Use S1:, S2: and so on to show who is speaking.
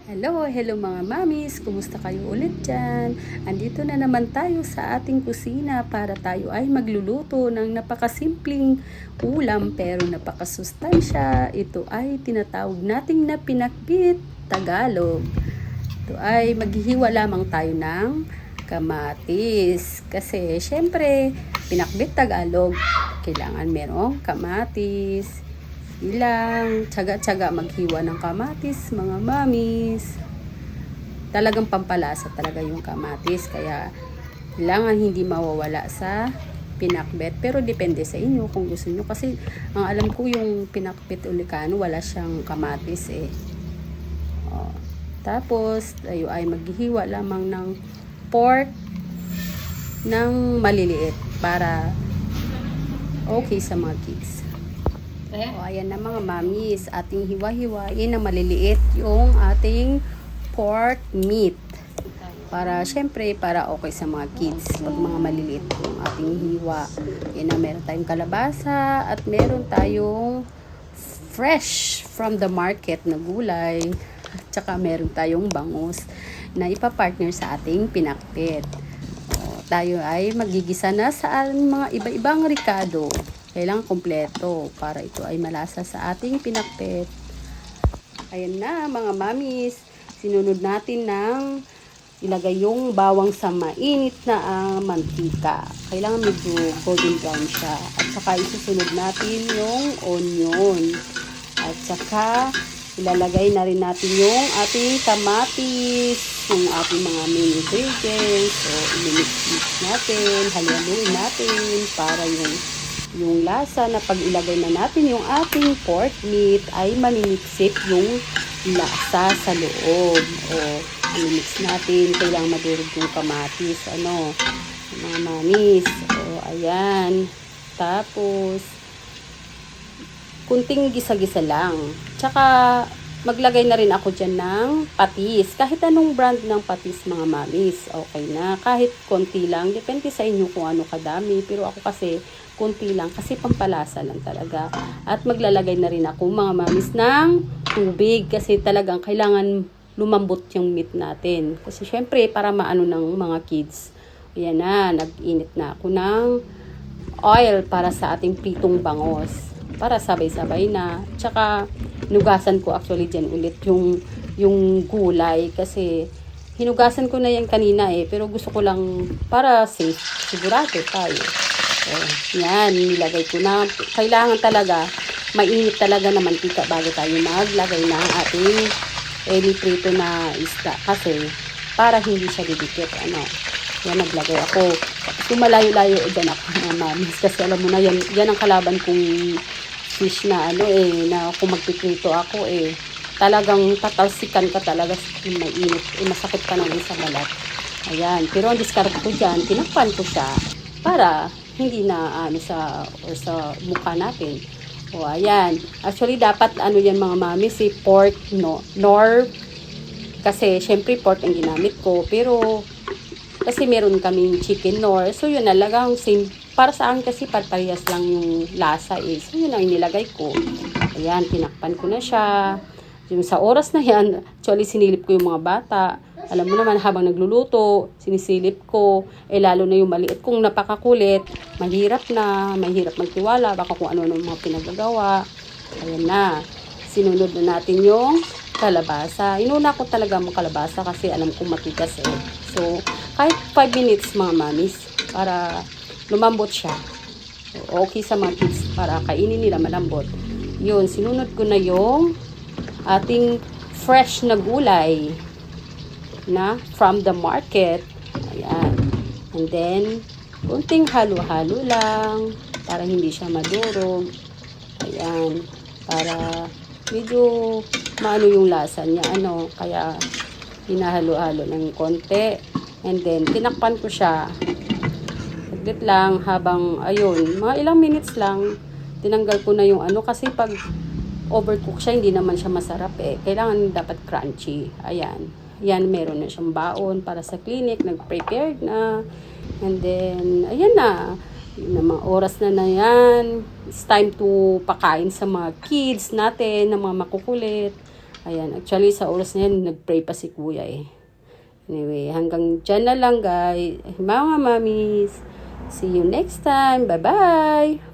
S1: Hello mga mamis! Kumusta kayo ulit dyan? Andito na naman tayo sa ating kusina para tayo ay magluluto ng napakasimpleng ulam pero napakasustansya. Ito ay tinatawag nating na pinakbit Tagalog. Ito ay maghihiwa lamang tayo ng kamatis. Kasi syempre, pinakbit Tagalog, kailangan merong kamatis. Ilang tsaga-tsaga maghiwa ng kamatis, mga mamis. Talagang pampalasa talaga yung kamatis, kaya kailangan hindi mawawala sa pinakbet. Pero depende sa inyo kung gusto nyo, kasi ang alam ko yung pinakbet ulicano wala siyang kamatis eh. Tapos tayo ay maghihiwa lamang ng pork ng maliliit para okay sa mga kids. Ayan na mga mamis, ating hiwa-hiwain na maliliit yung ating pork meat. Para syempre, para okay sa mga kids, pag mga maliliit yung ating hiwa. Ayan na, meron tayong kalabasa at meron tayong fresh from the market na gulay. At saka meron tayong bangus na ipapartner sa ating pinakbet. Tayo ay magigisa na sa mga iba-ibang ricado. Kailangan kompleto para ito ay malasa sa ating pinakbet. Ayan na mga mamis, sinunod natin ng ilagay yung bawang sa mainit na mantika. Kailangan medyo golden brown siya. At saka isusunod natin yung onion. At saka ilalagay na rin natin yung ating kamatis, yung ating mga main ingredients. So, i-mix natin, haluin natin para yung lasa na pag ilagay na natin yung ating pork meat ay maniniksip yung lasa sa loob. O, i-mix natin, kailangan madurog yung kamatis, mga mamis. O, ayan. Tapos, kunting gisa-gisa lang. Tsaka, maglagay na rin ako dyan ng patis. Kahit anong brand ng patis, mga mamis, okay na. Kahit konti lang, depende sa inyo kung ano kadami. Pero ako kasi, konti lang kasi pampalasa lang talaga. At maglalagay na rin ako mga mamis ng tubig kasi talagang kailangan lumambot yung meat natin. Kasi syempre para maano ng mga kids. Ayan na, nag-init na ako ng oil para sa ating pritong bangos. Para sabay-sabay na. Tsaka hinugasan ko actually dyan ulit yung gulay kasi hinugasan ko na yan kanina eh. Pero gusto ko lang para safe, sigurado tayo. Yan, nilagay ko na. Kailangan talaga, mainit talaga na mantika bago tayo maglagay ng ating prito na isda. Kasi, para hindi siya didikit. Yan, naglagay ako. Sumalayo-layo dyan ako mga mamis. Kasi alam mo na, yan ang kalaban kong fish na na kung magpiprito ako talagang tatalsikan ka talaga kung mainit. Masakit pa naman sa balat. Ayan, pero ang discard ko dyan, tinakpan ko siya para hindi na sa mukha natin. O ayan. Actually dapat yan mga mami, si pork nor kasi syempre pork ang ginamit ko, pero kasi meron kaming chicken nor. So yun talagang same para sa akin kasi parehas lang yung lasa So yun ang inilagay ko. Ayan, tinakpan ko na siya. Yung sa oras na yan, actually sinilip ko yung mga bata. Alam mo naman, habang nagluluto, sinisilip ko, lalo na yung maliit kong napakakulit, mahirap magtiwala, baka kung ano mga pinagagawa. Ayan na, sinunod na natin yung kalabasa. Inuna ko talaga ang kalabasa kasi alam kong matigas So, kahit 5 minutes mga mamis, para lumambot siya. Okay sa mga kids, para kainin nila malambot. Yun, sinunod ko na yung ating fresh na gulay na from the market. Ayan. And then, kunting halo-halo lang para hindi siya madurog. Ayan. Para medyo maano yung lasa niya. Kaya hinahalo-halo ng konti. And then, tinakpan ko siya. Saglit lang habang, mga ilang minutes lang, tinanggal ko na yung kasi pag overcook siya, hindi naman siya masarap Kailangan dapat crunchy. Ayan. Yan, meron na siyang baon para sa clinic, nag-prepared na. And then, ayan na. Yung mga oras na yan. It's time to pakain sa mga kids natin, na mga makukulit. Ayan, actually sa oras na yan, nag-pray pa si kuya eh. Anyway, hanggang dyan na lang guys. Mga mamis, see you next time. Bye-bye!